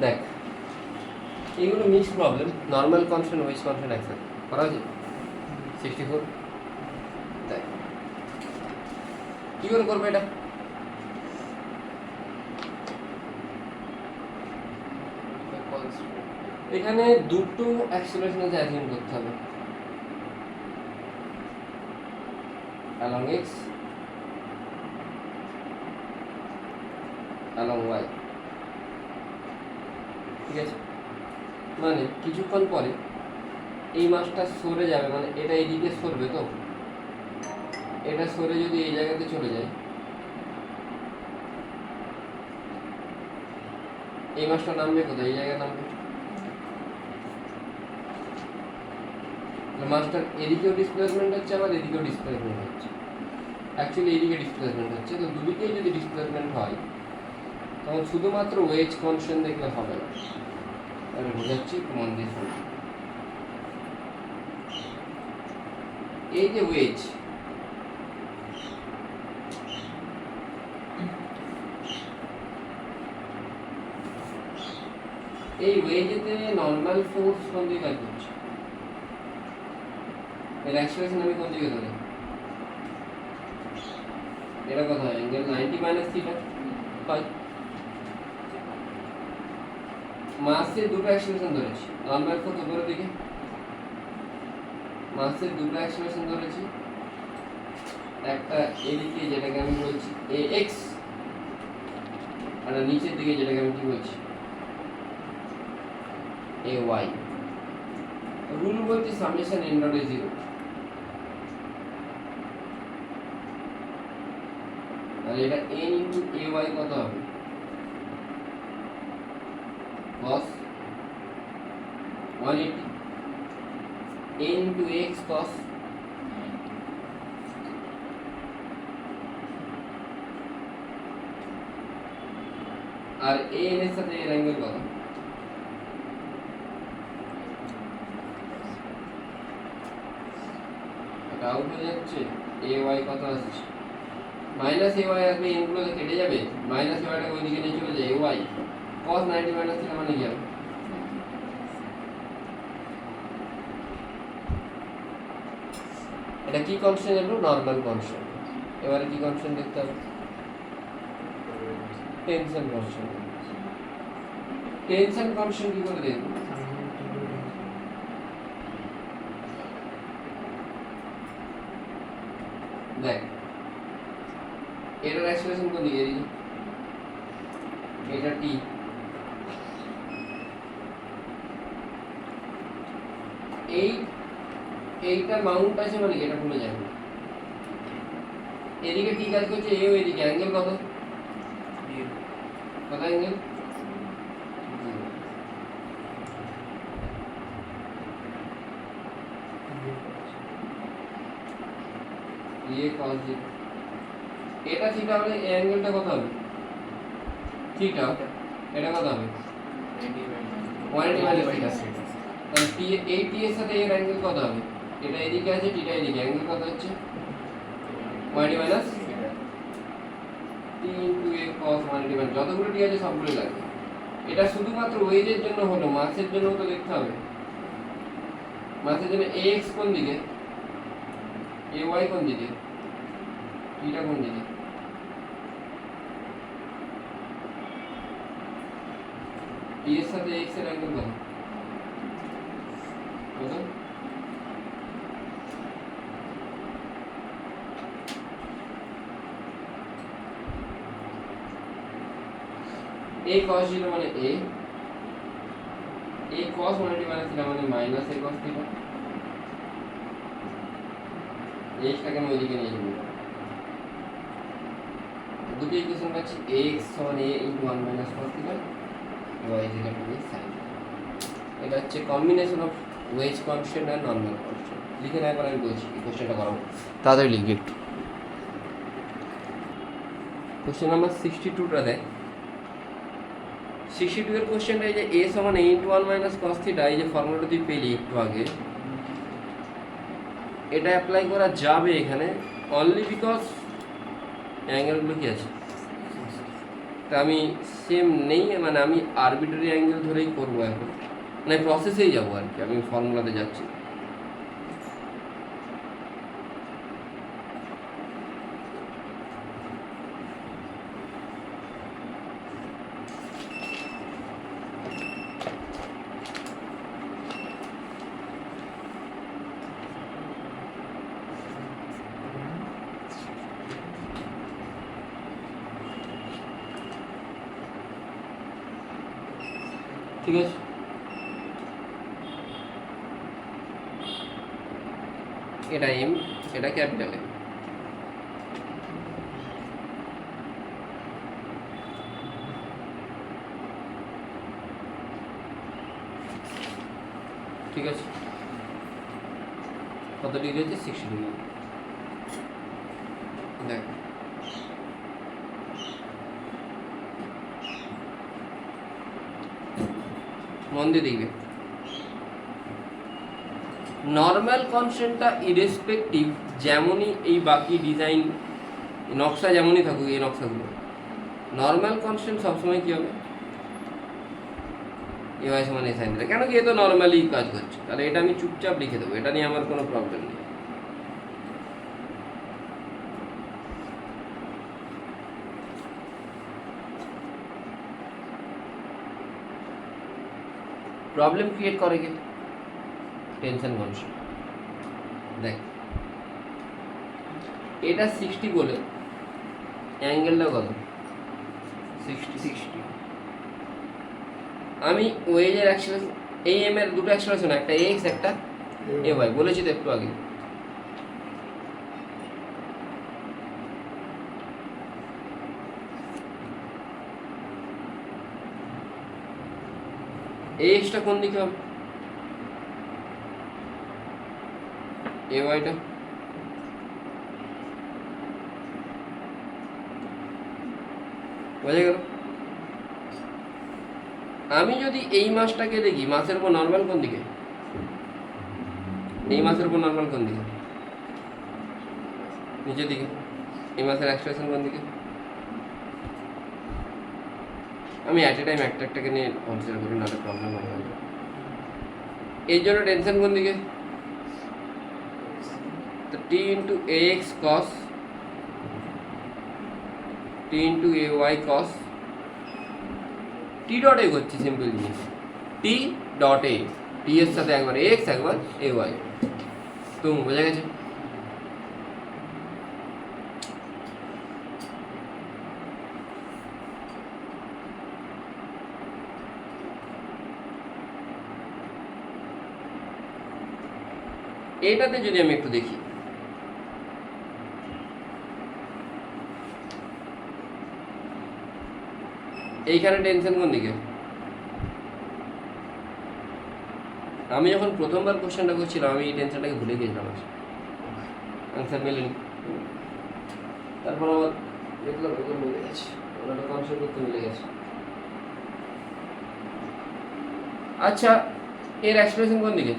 দেখ এইগুলো mix problem, normal constant wedge constant একসাথে করা হয়েছে 64। দেখ কী করে করবে এটা, এখানে দুটো অ্যাক্সিলারেশন অ্যাসাইন করতে হবে, along x along y, ঠিক আছে? মানে কিছুক্ষণ পরে এই মাসটা সরে যাবে, মানে এটা এইদিকে সরবে, তো এটা সরে যদি এই জায়গাতে চলে যায়, এই মাসটা নামবে কোথায়, এই জায়গায় নামবে। মাসটার এদিকেও ডিসপ্লেসমেন্ট হচ্ছে, আবার এদিকেও ডিসপ্লেসমেন্ট হচ্ছে, অ্যাকচুয়ালি এইদিকে ডিসপ্লেসমেন্ট হচ্ছে, তো দুদিকেই যদি ডিসপ্লেসমেন্ট হয় তখন শুধুমাত্র ওয়েজ কনস্ট্যান্ট দেখলে হবে না। আমি বোঝাচ্ছি, মন দিয়ে শুনুন। এই যে ওয়েজ, এই ওয়েজেতে নর্মাল ফোর্স কোন দিকে কাজ করছে, এর অ্যাক্সিলারেশন আমি কোন দিকে ধরি, এটা কথা অ্যাঙ্গেল 90 মাইনাস থিটা হয়। মাসের দুটো অ্যাক্সিলারেশন ধরেছি, নর্মাল ফোর্স উপরের দিকে, মাসের দুটো অ্যাক্সিলারেশন ধরেছি, একটা এদিকে যেটাকে আমি বলছি ax, আর নিচের দিকে যেটাকে আমি কি বলছি ay। রুল বলছি সামেশন n ডট a 0, আর এটা n ইনটু ay কত হবে, cos 180, n into x cos, আর an এর সাথে এর অ্যাঙ্গেল কত, এটা আউট হয়ে যাচ্ছে, ay কত আসছে, মাইনাস ay আসবে, n গুলো তো কেটে যাবে, মাইনাস ayটা ওইদিকে নিয়ে চলে যায়, ay cos 90 মাইনাস থিটা মানে কি হবে, এটা কি কনস্ট্যান্ট এলো, নরমাল কনস্ট্যান্ট। এবারে কি কনস্ট্যান্ট দেখতে হবে, টেনশন কনস্ট্যান্ট। টেনশন কনস্ট্যান্ট কি করে দেখব, দেখ এটার অ্যাক্সিলারেশন কোন দিকে, এদিকে, এটা টি, এইটা মাউন্ট আছে মানে কি, এটা ভুলে যাবে, এদিকে টি কাজ করছে, এও এদিকে, অ্যাঙ্গেল কত, কত অ্যাঙ্গেল, ये cos 0, এটা থিটা হলে এই অ্যাঙ্গেলটা কত হবে, থিটা, এটা কত হবে 180 মাইনাস থিটা, তাহলে টি, এই টি এর সাথে এর অ্যাঙ্গেল কত হবে, এটা এদিকে আছে, টিটা এদিকে, অ্যাঙ্গেল কত হচ্ছে 180 minus T into a cos 180 minus, যতগুলো টি আছে সবগুলো লাগবে। এটা শুধুমাত্র ওয়েজের জন্য হলো, মাসের জন্য তো দেখতে হবে, মাসের জন্য ax কোন দিকে, ay কোন দিকে, টিটা কোন দিকে, টি এর সাথে x এর অ্যাঙ্গেল কত, কত, a cos 0 মানে a cos 180 মাইনাস থিটা মানে মাইনাস a cos থিটা, xটাকে আমি ওইদিকে নিয়ে যাবো, দুটো ইকুয়েশন পাচ্ছি, ax সমান a into 1 minus cos theta, y is equal to sin। এটা হচ্ছে কম্বিনেশন অফ ওয়েজ কনস্ট্যান্ট আর নরমাল কনস্ট্যান্ট। লিখে না, একবার আমি বলছি এই কোশ্চেনটা করাবো, তাড়াতাড়ি লিখবি একটু। কোশ্চেন নাম্বার 62টা দেখ, 62 এর কোশ্চেনটা এই যে a সমান a into 1 minus cos theta, এই যে ফর্মুলাটা তুই পেলি একটু আগে, এটা অ্যাপ্লাই করা যাবে এখানে অনলি বিকজ অ্যাঙ্গেলগুলো কি আছে তা আমি সেম নেই, মানে আমি আরবিট্রারি অ্যাঙ্গেল ধরেই করবো এখন, মানে প্রসেসেই যাবো আর কি, আমি ফর্মুলাতে যাচ্ছি। ঠিক আছে, এটা এম, এটা ক্যাপিটাল এম। ঠিক আছে, কত ডিগ্রি হচ্ছে? 60 ডিগ্রি। দেখ মন দিয়ে দেখবে, নর্মাল কনস্ট্যান্টটা ইরেসপেক্টিভ যেমনই এই বাকি ডিজাইন নকশা যেমনই থাকুক, এই নকশাগুলো নর্মাল কনস্ট্যান্ট সবসময় কী হবে? এ ওয়াই সমান এ সাইন থিটা। কেন কি, এ তো নর্মালি কাজ করছে, তাহলে এটা আমি চুপচাপ লিখে দেবো, এটা নিয়ে আমার কোনো প্রবলেম নেই। প্রবলেম ক্রিয়েট করে কে? Tension constant. দেখ এটা 60 বলে অ্যাঙ্গেলটা কত? 60। আমি ওয়েজের অ্যাক্সেলারেশন, এই এম এর দুটো অ্যাক্সেলারেশন, একটা এক্স একটা এ ওয়াই, বলেছি তো একটু আগে। এই এক্সটা কোন দিকে হবে? এ ওয়াইটা বোঝা গেল? আমি যদি এই মাসটাকে দেখি, মাসের উপর নর্মাল কোন দিকে? এই মাসের উপর নর্মাল কোন দিকে? নিচের দিকে। এই মাসের অ্যাক্সেলারেশন কোন দিকে? আমি অ্যাট এ টাইম একটাকে নিয়ে কনসিডার করি, না প্রবলেম হয়। এর জন্য টেনশন কোন দিকে? তো T into a x cos, T into a y cos, T dot a করছি সিম্পল জিনিস, টি ডট এ, টি এর সাথে একবার এক্স একবার এ ওয়াই। তো বোঝা গেছে? এটাতে যদি আমি একটু দেখি, এইখানে টেনশন কোন দিকে? আমি যখন প্রথমবার কোশ্চেনটা করছিলাম আমি এই টেনশনটাকে ভুলে গিয়েছিলাম, আনসার মেলেনি। তারপর আবার দেখলাম এগুলো মিলে গেছে, ওনাটা কনসেপ্ট করতে মিলে গেছে। আচ্ছা, এর এক্সপ্রেশন কোন দিকে?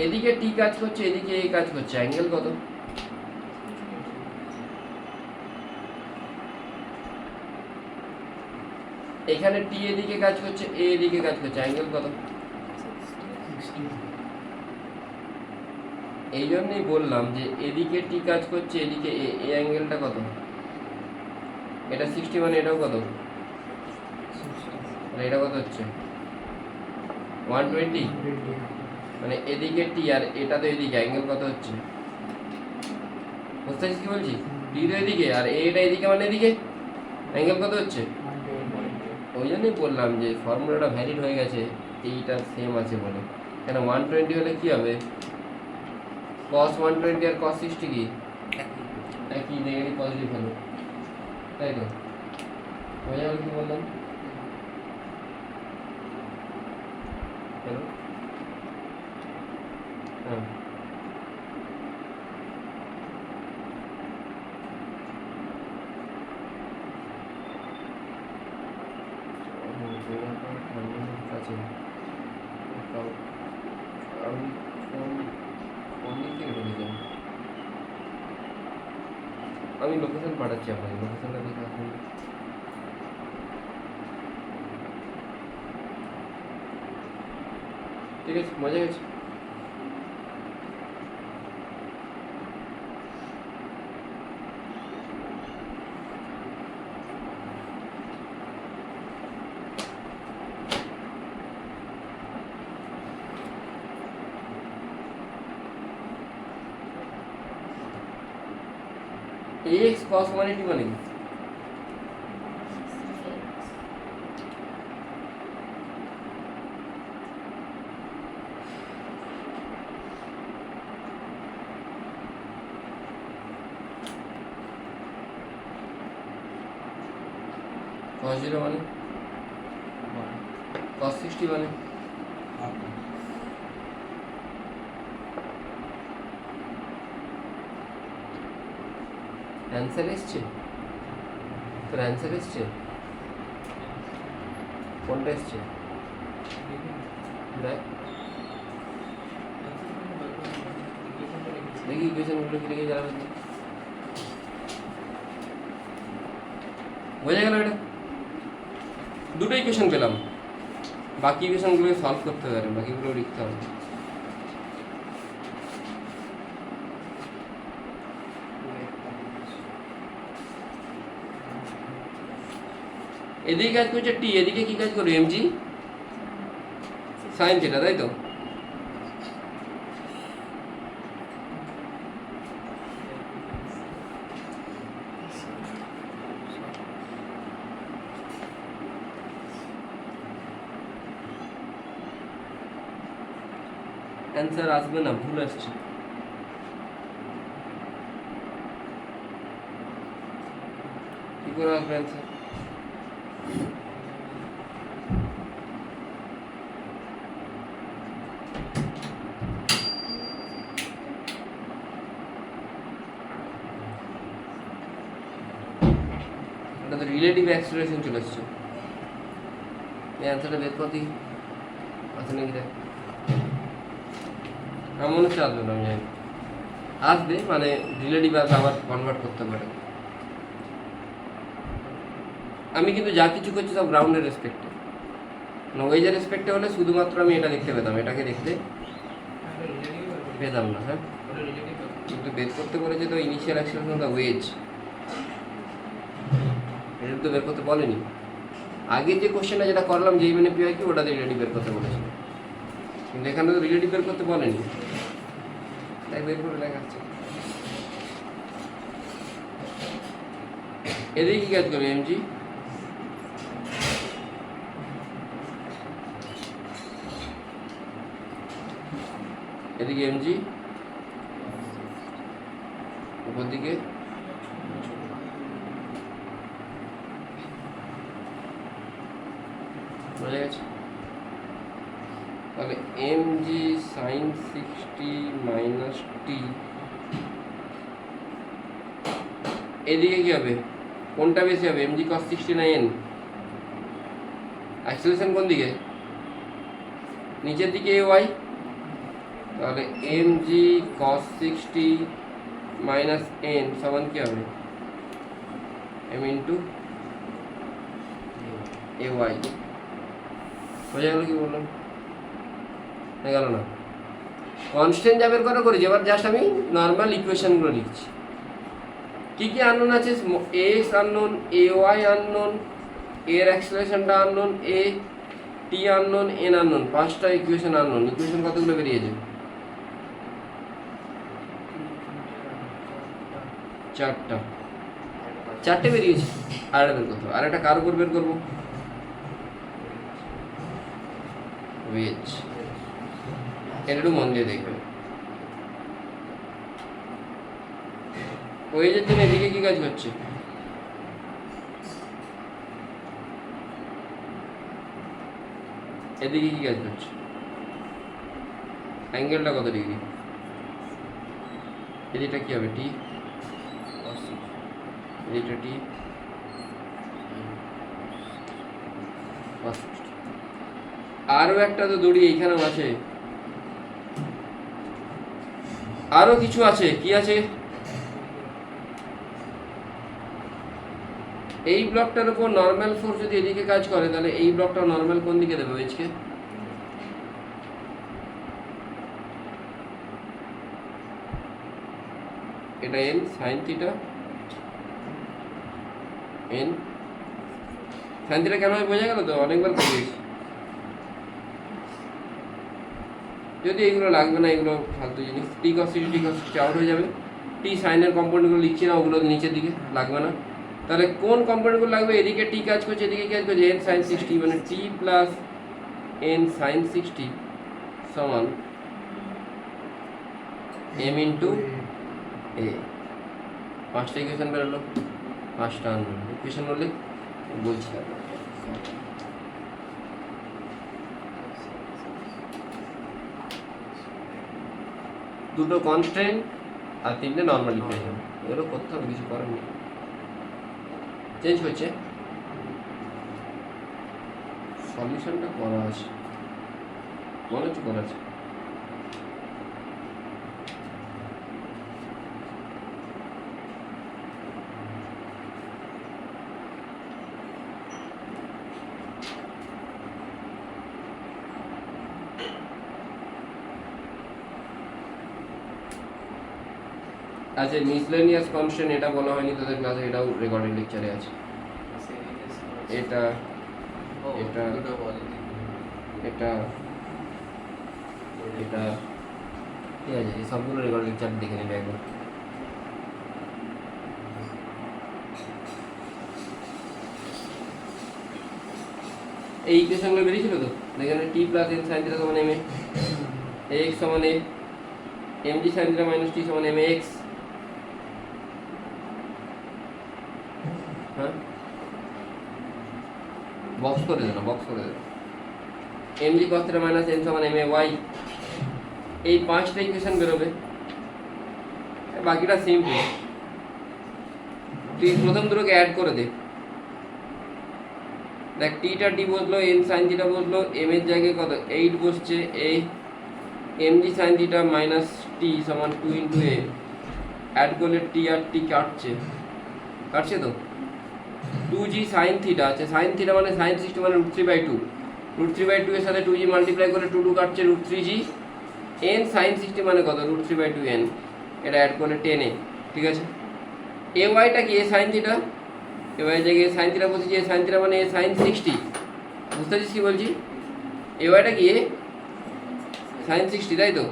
এদিকে টি কাজ করছে, এদিকে এই কাজ করছে, অ্যাঙ্গেল কত? এখানে টি এদিকে কাজ করছে, এ এদিকে কাজ করছে, অ্যাঙ্গেল কত? এই জন্যই বললাম যে এদিকে টি কাজ করছে, এদিকে এ, এই অ্যাঙ্গেলটা কত? এটা 60, মানে এটাও কত? এটা কত হচ্ছে? 120। মানে এদিকে টি আর এটা তো এদিকে, অ্যাঙ্গেল কত হচ্ছে? বুঝতে পারছিস কি বলছি? টি তো এদিকে আর এটা এদিকে, মানে এদিকে অ্যাঙ্গেল কত হচ্ছে? ওই জন্যই বললাম যে ফর্মুলাটা ভ্যালিড হয়ে গেছে, এইটা সেম আছে বলে। কেন 120 হলে কি হবে? cos 120 আর cos 60 কি একই, নেগেটিভ পজিটিভ হলো, তাই তো? বোঝা গেল কি বললাম? হ্যালো, হ্যাঁ কাছে আমি অনেকে ঢুকেছেন, আমি লোকেশন পাঠাচ্ছি আপনাকে, লোকেশনটা দেখে আসুন। ঠিক আছে, মজা গেছে। ax cos 180 মানে কি? cos 0 মানে cos 60 মানে অ্যান্সার এসছে, তোর অ্যান্সার এসছে, কোনটা এসছে দেখ, দেখি ইকুয়েশনগুলো কি লিখে যাবে, বোঝা গেল? এটা দুটো ইকুয়েশন পেলাম, বাকি ইকুয়েশনগুলো সলভ করতে হবে, বাকিগুলো লিখতে হবে। এদিকে কাজ করছে টি, এদিকে কি কাজ করবে এমজি সাইন থিটা, তাই তো? অ্যান্সার আসবে না, ভুল আসছে। কি করে আসবে অ্যান্সার? এটা তো রিলেটিভ অ্যাক্সিলারেশন চলে এসছে। এই অ্যান্সারটা বের করে দিই, আছে নাকি দেখ। আমার মনে হচ্ছে আসবে না, আমি জানি আসবে, মানে রিলেটিভ আসবে, আবার কনভার্ট করতে পারে। আমি কিন্তু যা কিছু করছি সব গ্রাউন্ডের রেসপেক্টে, ওয়েজের রেসপেক্টে হলে শুধুমাত্র আমি এটা দেখতে পেতাম, এটাকে দেখতে পেতাম না। হ্যাঁ, কিন্তু বের করতে বলেছে তো ইনিশিয়াল অ্যাক্সিলারেশন দ্য ওয়েজ, এটা তো বের করতে বলেনি। আগে যে কোশ্চেনটা যেটা করলাম যেই মানে পি হয় কি, ওটাতে রিলেটিভ বের করতে বলেছে, কিন্তু এখানে তো রিলেটিভ বের করতে বলেনি, তাই বের করে দেখাচ্ছে। এদিকে কি কাজ করবে এমজি? এদিকে এমজি উপর দিকে, বোঝা গেছে? তাহলে এমজি সাইন 60 মাইনাস টি, এদিকে কি হবে, কোনটা বেশি হবে, এমজি কস 60 না এন? অ্যাক্সেলারেশন কোন দিকে, নিচের দিকে এ ওয়াই, তাহলে এমজি কস 60 মাইনাস এন সমান কি হবে, এম ইন্টু এ ওয়াই। বোঝা গেল কি বললাম? হয়ে গেল না? কনস্ট্যান্ট যা বের করা করেছি, এবার জাস্ট আমি নর্মাল ইকুয়েশনগুলো লিখছি। কী কী আননোন আছে? X unknown, A Y unknown, এর অ্যাক্সেলারেশনটা আননোন, এ টি আননোন, এন আননোন, 5টা ইকুয়েশন আননোন। ইকুয়েশন কতগুলো বেরিয়েছে? 4টে বেরিয়েছে। আর একটা বের করতে হবে, আর একটা কার উপর বের করবো? ওয়েজ। এটা একটু মন দিয়ে দেখবে। ওয়েজের জন্য এদিকে কি কাজ করছে? এদিকে কি কাজ করছে? অ্যাঙ্গেলটা কত ডিগ্রি? এদিকটা কি হবে? টি, এদিকটা টি, আরও একটা তো দড়ি এইখানেও আছে, আরো কিছু আছে, কি আছে? এই ব্লকটার উপর নর্মাল ফোর্স যদি এদিকে কাজ করে তাহলে এই ব্লকটা নর্মাল কোন দিকে দেবে ওয়েজকে? এটা n sin theta, n sin theta কেন হয় বোঝা গেল তো? অনেকবার করে দিয়েছি। যদি এগুলো লাগবে না, এগুলো ফালতু জিনিস। টি cos 60 টি cos 60 আউট হয়ে যাবে। টি সাইনের কম্পোনেন্টগুলো লিখছি না, ওগুলো নিচের দিকে লাগবে না। তাহলে কোন কম্পোনেন্টগুলো লাগবে? এদিকে টি কাজ করছে, এদিকে কাজ করছে n sin 60, মানে টি প্লাস n sin 60 সমান m ইন্টু এ। পাঁচটা ইকুয়েশন বেরোলো, পাঁচটা ইকুয়েশন হলে বলছি দুটো কনস্ট্যান্ট আর তিনটে নর্মাল ইকুয়েশন, এগুলো করতে হবে, কিছু করার নেই। চেঞ্জ হচ্ছে, সলিউশনটা করা আছে, মনে হচ্ছে করা আছে। আচ্ছা, মিসলেনিয়াস কনস্ট্যান্ট এটা বলা হয়নি তোদের ক্লাসে, এটাও রেকর্ডিং লেকচারে আছে। এটা এটা এটা এটা ঠিক আছে, এই সবগুলো রেকর্ডিং লেকচার দেখে নেবে একবার। এই ইকুয়েশনগুলো বেরিয়েছিল তো, এখানে T plus N sin theta সমান এম এ, এক্স সমান a, M g sin theta minus T সমান এম এ এক্স। হ্যাঁ, বক্স করে দেবো, বক্স করে দেবো। M g cos theta minus N সমান এম এ ওয়াই। এই পাঁচটা ইকুয়েশন বেরোবে, বাকিটা সিম্পল। তুই প্রথম দুটোকে অ্যাড করে দে। দেখ, টিটা টি বসলো, এন সাইন থিটা বসলো, এম এর জায়গায় কত 8 বসছে, এই M g sin theta minus T সমান 2 ইন্টু এ। অ্যাড করলে টি আর টি কাটছে তো। 2g সাইন থিটা আছে, সাইন থিটা মানে সাইন 60 মানে √3/2, √3/2 এর সাথে 2g মাল্টিপ্লাই করলে 2 কাটছে √3g। n সাইন 60 মানে কত? √3/2n। এটা অ্যাড করলে 10a, ঠিক আছে। এ ওয়াইটা কি? এ সাইন থিটা, এ ওয়াই জায়গায় সাইন থিটা বসেছি, এ সাইন থিটা মানে এ সাইন 60। বুঝতে পারছিস কি বলছি? এ ওয়াইটা কি? এ সাইন 60, তাই তো?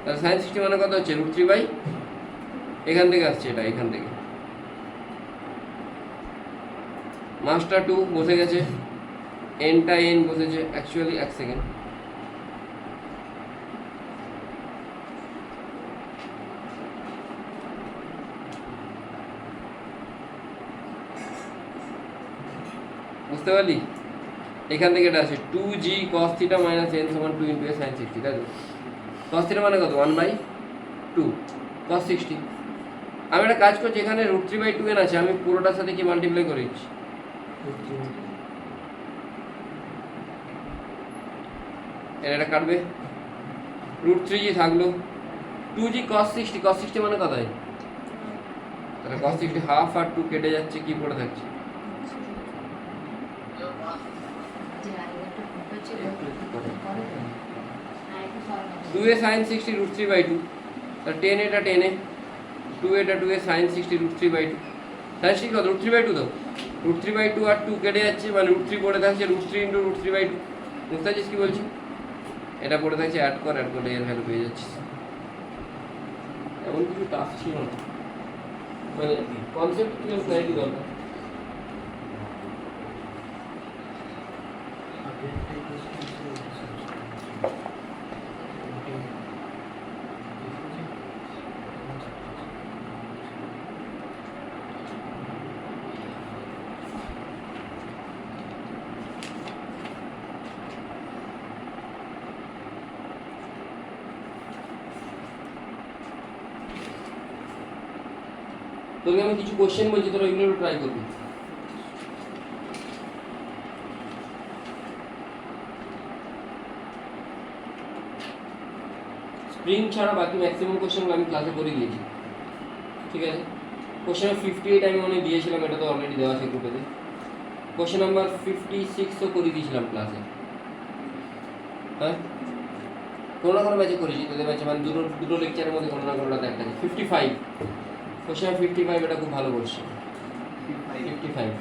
তাহলে সাইন 60 মানে কত হচ্ছে? √3/, এখান থেকে আসছে এটা, এখান থেকে মাস্টার 2 বসে গেছে, এনটা এন বসেছে। অ্যাকচুয়ালি এক সেকেন্ড, বুঝতে পারলি? এখান থেকে এটা আসে 2g cos theta minus n সমান 2 ইন্টু a sin 60, তাই তো? cos থিটা মানে কত? 1/2 cos 60। আমি একটা কাজ করছি, এখানে √3/2n আছে, আমি পুরোটার সাথে কি মাল্টিপ্লাই করে দিচ্ছি, এটা কাটবে, √3g থাকলো, 2g cos 60 মানে কত হয়? তাহলে cos 60 হাফ আর 2 কেটে যাচ্ছে, কি পড়ে থাকছে? 2a sin 60 √3/2, তাহলে 10 এটা 10a, 2 এটা 2a sin 60 √3/2, sin 60 কত? √3/2 তো, √3/2 আর 2 কেটে যাচ্ছে, মানে √3 পড়ে থাকছে, √3 ইন্টু √3/2। বুঝতে পারছিস কি বলছি? এটা পড়ে থাকছে, অ্যাড করলে এর ভ্যালু পেয়ে যাচ্ছিস। এমন কিছু টাফ ছিল না, মানে কনসেপ্ট ক্লিয়ারিটি দরকার। তোকে আমি কিছু কোশ্চেন বলছি, তোরা এগুলো ট্রাই করবি। স্প্রিং ছাড়া বাকি ম্যাক্সিমাম কোশ্চেনগুলো আমি ক্লাসে করে দিয়েছি, ঠিক আছে। কোশ্চেন 58 আমি মনে দিয়েছিলাম, এটা তো অলরেডি দেওয়া আছে গ্রুপেতে। কোশ্চেন নাম্বার 56ও করে দিয়েছিলাম ক্লাসে, হ্যাঁ কোনো না কোনো ব্যাচে করেছি, তোদের ব্যাচে মানে দুটো লেকচারের মধ্যে কোনো না কোনোটাতে একটা আছে। 55 কোশ্চেন 55 এটা খুব ভালো কোশ্চেন, 55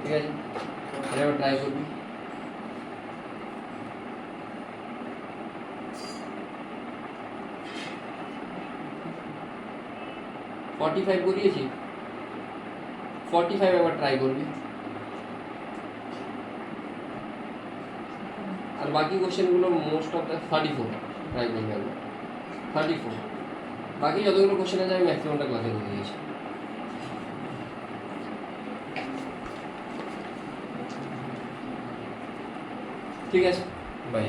ঠিক আছে, এটা এবার ট্রাই করবি। ফর্টি ফাইভ করিয়েছি, 45 একবার ট্রাই করবি। আর বাকি কোশ্চেনগুলো মোস্ট অফ দ্য 34 ট্রাই করবি একবার, 34। বাকি যতগুলো কোশ্চেন আছে আমি ম্যাক্সিমামটা ক্লাসে করে দিয়েছি। ঠিক আছে, বাই।